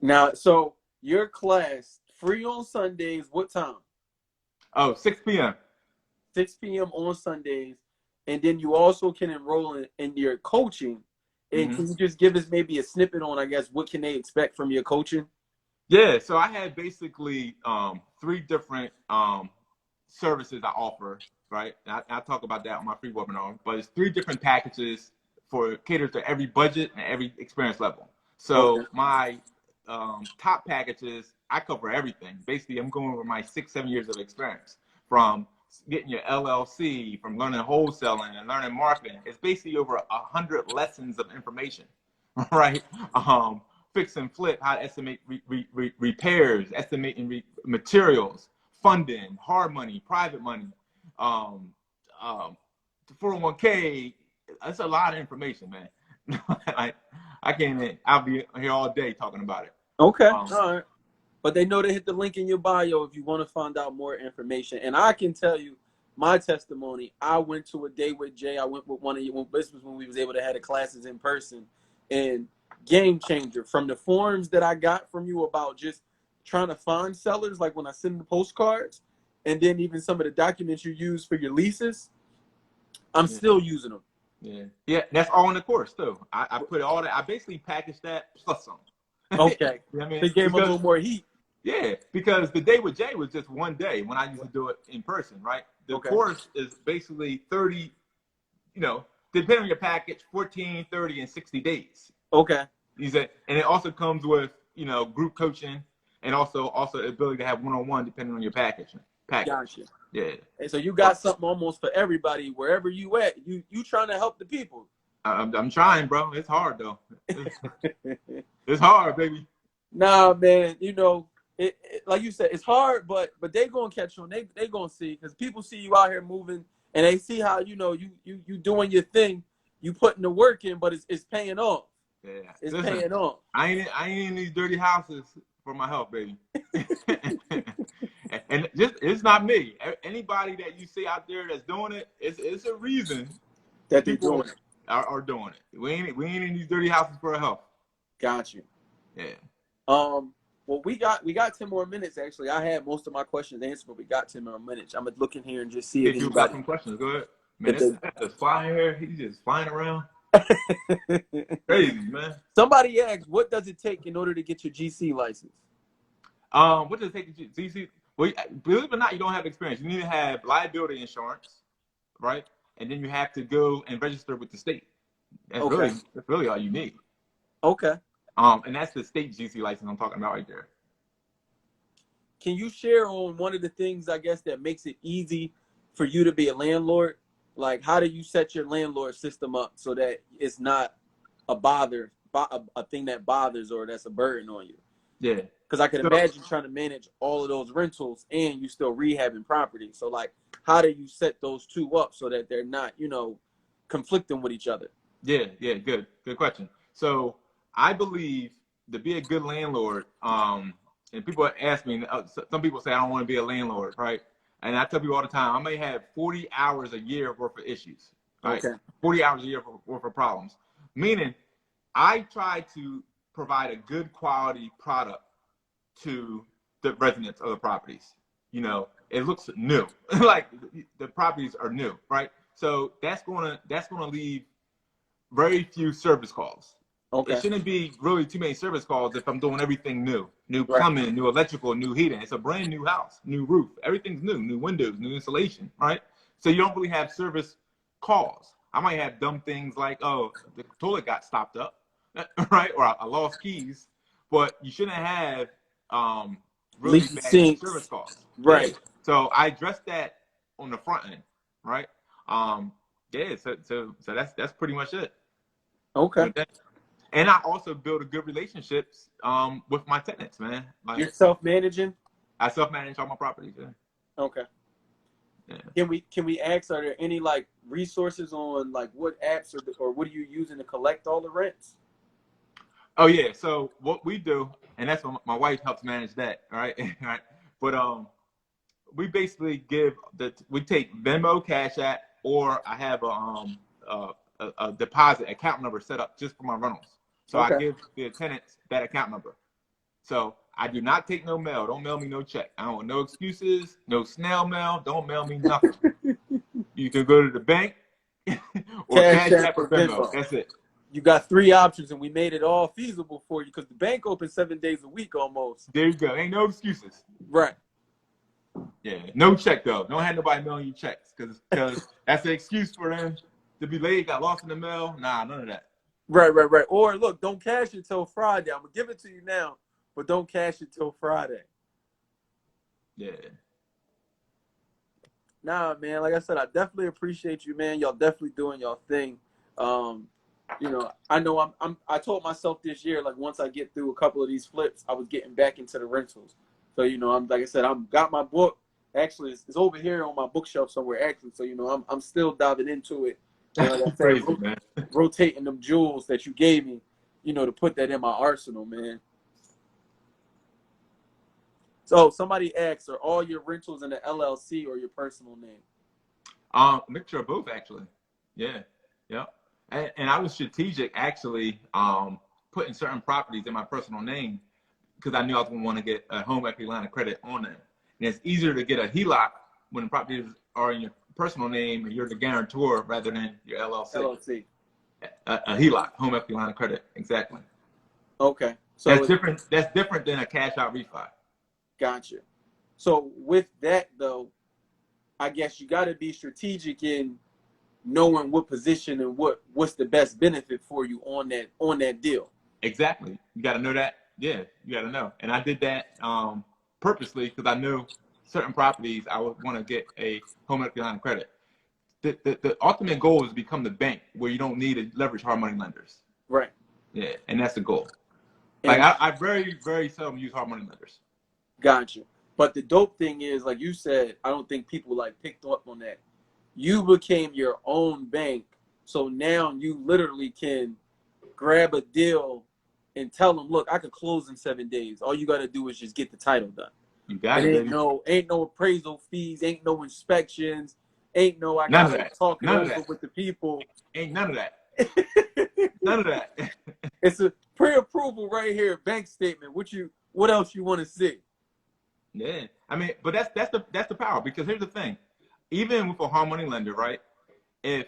Now, so your class, free on Sundays, what time? Oh, 6 p.m. 6 p.m. on Sundays. And then you also can enroll in your coaching. And can you just give us maybe a snippet on, I guess, what can they expect from your coaching? Yeah, so I had basically 3 different services I offer, right? And I'll talk about that on my free webinar, but it's 3 different packages for caters to every budget and every experience level. So my top packages, I cover everything. Basically, I'm going over my 6-7 years of experience, from getting your LLC, from learning wholesaling and learning marketing. It's basically over 100 lessons of information, right? Fix and flip, how to estimate repairs, estimating materials, funding, hard money, private money, 401k. That's a lot of information, man. I can't. I'll be here all day talking about it. Okay, all right. But they know to hit the link in your bio if you want to find out more information. And I can tell you my testimony. I went to a Day Wit Jay. I went with one of you. This was when we was able to have the classes in person. And game changer, from the forums that I got from you about just trying to find sellers, like when I send the postcards, and then even some of the documents you use for your leases, I'm still using them. Yeah, that's all in the course too. I put all that. I basically packaged that plus some. Okay. You know what I mean? They gave them a little more heat. Yeah, because the Day Wit Jay was just one day when I used to do it in person, right? The course is basically 30, depending on your package, 14, 30, and 60 days. Okay. He said, and it also comes with, group coaching and also the ability to have one-on-one depending on your package. Gotcha. Yeah. And so you got something almost for everybody, wherever you at. You trying to help the people. I'm trying, bro. It's hard though. It's hard, baby. Nah, man. It like you said, it's hard, but they gonna catch on. They gonna see, because people see you out here moving, and they see how you doing your thing. You putting the work in, but it's paying off. Yeah, it's paying off. I ain't in these dirty houses for my health, baby. And it's not me. Anybody that you see out there that's doing it, it's a reason that they're doing it. Are doing it. We ain't in these dirty houses for our health. Got you. Yeah. Well, we got 10 more minutes. Actually, I had most of my questions answered, but we got 10 more minutes. I'm gonna look in here and just see if you got some questions. Go ahead. Man, that's flying here. He's just flying around. Crazy, man. Somebody asked, what does it take in order to get your GC license? What does it take to GC? Well, believe it or not, you don't have experience. You need to have liability insurance, right? And then you have to go and register with the state. That's really all you need. Okay. And that's the state GC license I'm talking about right there. Can you share on one of the things, I guess, that makes it easy for you to be a landlord? Like, how do you set your landlord system up so that it's not a thing that bothers or that's a burden on you? Yeah. Because I can imagine trying to manage all of those rentals and you still rehabbing property. So, like, how do you set those two up so that they're not, conflicting with each other? Yeah, good question. So I believe to be a good landlord, and people ask me, some people say I don't want to be a landlord, right? And I tell people all the time, I may have 40 hours a year worth of issues, right? Okay. 40 hours a year worth of problems. Meaning, I try to provide a good quality product to the residents of the properties. It looks new, like the properties are new, right? So that's gonna leave very few service calls. Okay. It shouldn't be really too many service calls if I'm doing everything new plumbing, right, new electrical, new heating. It's a brand new house, new roof, everything's new windows, new insulation, right? So you don't really have service calls. I might have dumb things like, oh, the toilet got stopped up, right? Or I lost keys, but you shouldn't have really bad service calls. Right. Yeah. So I address that on the front end, right? So that's pretty much it. Okay. And I also build a good relationships with my tenants, man. Like, you're self-managing? I self-manage all my properties, yeah. Okay. Yeah. Can we ask, are there any like resources on like what apps or what are you using to collect all the rents? Oh yeah, so what we do, and that's what my wife helps manage that, right? Right. But we basically we take Venmo, Cash App, or I have a deposit account number set up just for my rentals. So okay. I give the tenants that account number. So I do not take no mail. Don't mail me no check. I don't want no excuses, no snail mail. Don't mail me nothing. You can go to the bank or Cash App or Venmo. That's it. You got 3 options, and we made it all feasible for you because the bank opens 7 days a week almost. There you go. Ain't no excuses. Right. Yeah. No check though. Don't have nobody mailing you checks because that's an excuse for them to be late. Got lost in the mail. Nah, none of that. Right. Or look, don't cash it till Friday. I'm gonna give it to you now, but don't cash it till Friday. Yeah. Nah, man. Like I said, I definitely appreciate you, man. Y'all definitely doing y'all thing. I know I told myself this year, like once I get through a couple of these flips, I was getting back into the rentals. So, I'm like I said, got my book. Actually, it's over here on my bookshelf somewhere. Actually, so I'm still diving into it. Like I said, crazy, man. Rotating them jewels that you gave me, to put that in my arsenal, man. So somebody asked, are all your rentals in the LLC or your personal name? Mixture of both, actually. Yeah. And I was strategic, actually, putting certain properties in my personal name because I knew I was going to want to get a home equity line of credit on them. And it's easier to get a HELOC when the properties are in your personal name and you're the guarantor rather than your LLC. A HELOC, home equity line of credit, exactly. Okay. So that's different. That's different than a cash out refi. Gotcha. So with that though, I guess you got to be strategic in knowing what position and what's the best benefit for you on that deal. Exactly. You got to know that. Yeah, you got to know. And I did that purposely because I knew certain properties I would want to get a home equity line of credit. The ultimate goal is to become the bank where you don't need to leverage hard money lenders. Right. Yeah, and that's the goal. And Like I very, very seldom use hard money lenders. Gotcha. But the dope thing is, like you said, I don't think people like picked up on that. You became your own bank, so now you literally can grab a deal and tell them, look, I could close in 7 days. All you got to do is just get the title done. You got And it, baby. ain't no appraisal fees, ain't no inspections, ain't no I None of got to that. talk it None of over that. with the people. Ain't none of that. None of that. It's a pre-approval right here, bank statement. What else you want to see? Yeah, I mean, but that's the power, because here's the thing, even with a hard money lender, right? If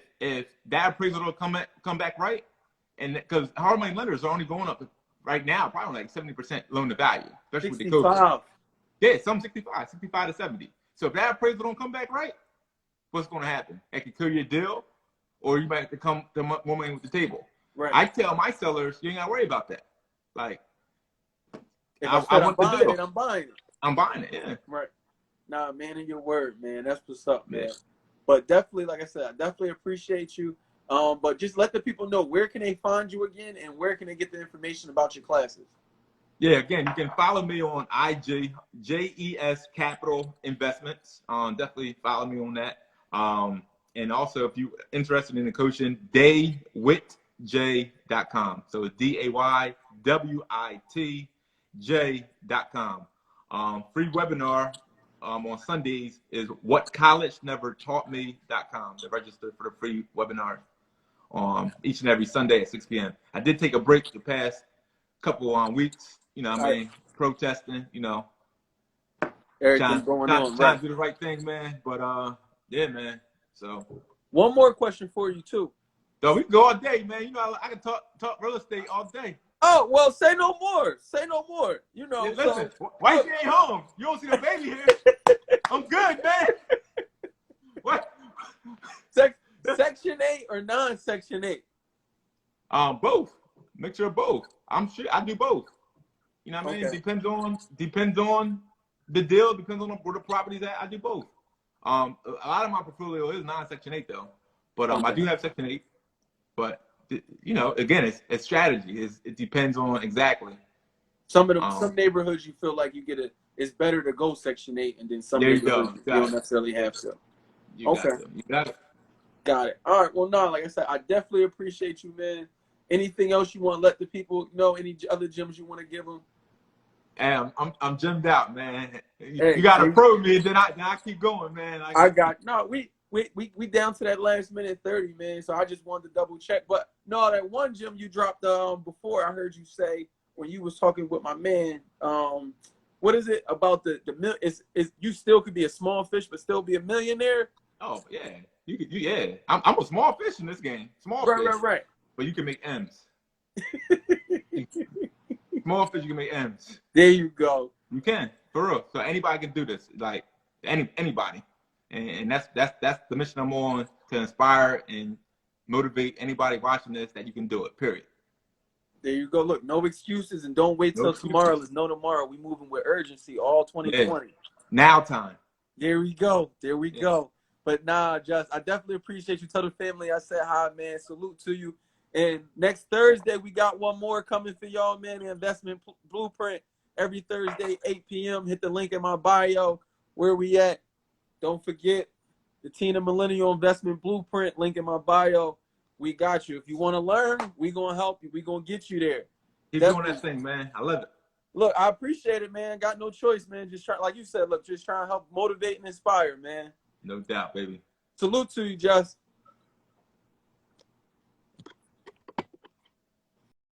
that appraisal don't come back right, and because hard money lenders are only going up right now probably like 70% loan to value, especially with the COVID. 65. Yeah, some 65 to 70. So if that appraisal don't come back right, what's going to happen? It could kill your deal, or you might have to come to more money with the table. Right. I tell my sellers, you ain't got to worry about that. Like, If I want the buying deal. it, I'm buying it. I'm buying it, yeah. Right. Nah, man, in your word, man. That's what's up, man. Yeah. But definitely, like I said, I definitely appreciate you. But just let the people know, where can they find you again, and where can they get the information about your classes? Yeah, again, you can follow me on JES Capital Investments. Definitely follow me on that. And also, if you're interested in the coaching, daywitj.com. So it's DAYWITJ.com. Free webinar on Sundays is whatcollegenevertaughtme.com to register for the free webinar each and every Sunday at 6 p.m. I did take a break the past couple weeks, you know what I mean, protesting, you know, Everything going on, trying right? to do the right thing, man. But yeah, man. So one more question for you too. So we can go all day, man. You know, I can talk real estate all day. Oh, well, say no more. Say no more. You know, yeah, listen, wife ain't home. You don't see the baby here. I'm good, man. What? Section 8 or non-Section 8? Both. Mixture of both. I'm sure I do both. You know what I mean? Depends on the deal, depends on where the property's at. I do both. A lot of my portfolio is non-Section 8 though. But I do have Section 8. But you know, again, it's strategy. It depends on exactly. Some neighborhoods you feel like it's better to go Section 8, and then some neighborhoods you don't necessarily have to. You got it. Got it. All right. Well, no, like I said, I definitely appreciate you, man. Anything else you want to let the people know? Any other gems you want to give them? Hey, I'm gemmed out, man. You got to probe me, then I keep going, man. We down to that last minute 30, man. So I just wanted to double check. But no, that one gem you dropped before, I heard you say when you was talking with my man. What is it about the is you still could be a small fish but still be a millionaire? Oh yeah, yeah. I'm a small fish in this game. Small fish. Right. But you can make M's. Small fish, you can make M's. There you go. You can, for real. So anybody can do this, like anybody, and that's the mission I'm on, to inspire and motivate anybody watching this that you can do it. Period. There you go. Look, no excuses, and don't wait till tomorrow. There's no tomorrow. We moving with urgency all 2020. Yeah. Now time. There we go. Go. But nah, I definitely appreciate you. Tell the family I said hi, man. Salute to you. And next Thursday, we got one more coming for y'all, man. The investment blueprint every Thursday, 8 p.m. Hit the link in my bio. Where we at? Don't forget the Tina Millennial Investment Blueprint, link in my bio. We got you. If you want to learn, we going to help you. We going to get you there. Keep doing that thing, man. I love it. Look, I appreciate it, man. Got no choice, man. Just like you said, look, just trying to help motivate and inspire, man. No doubt, baby. Salute to you, Just.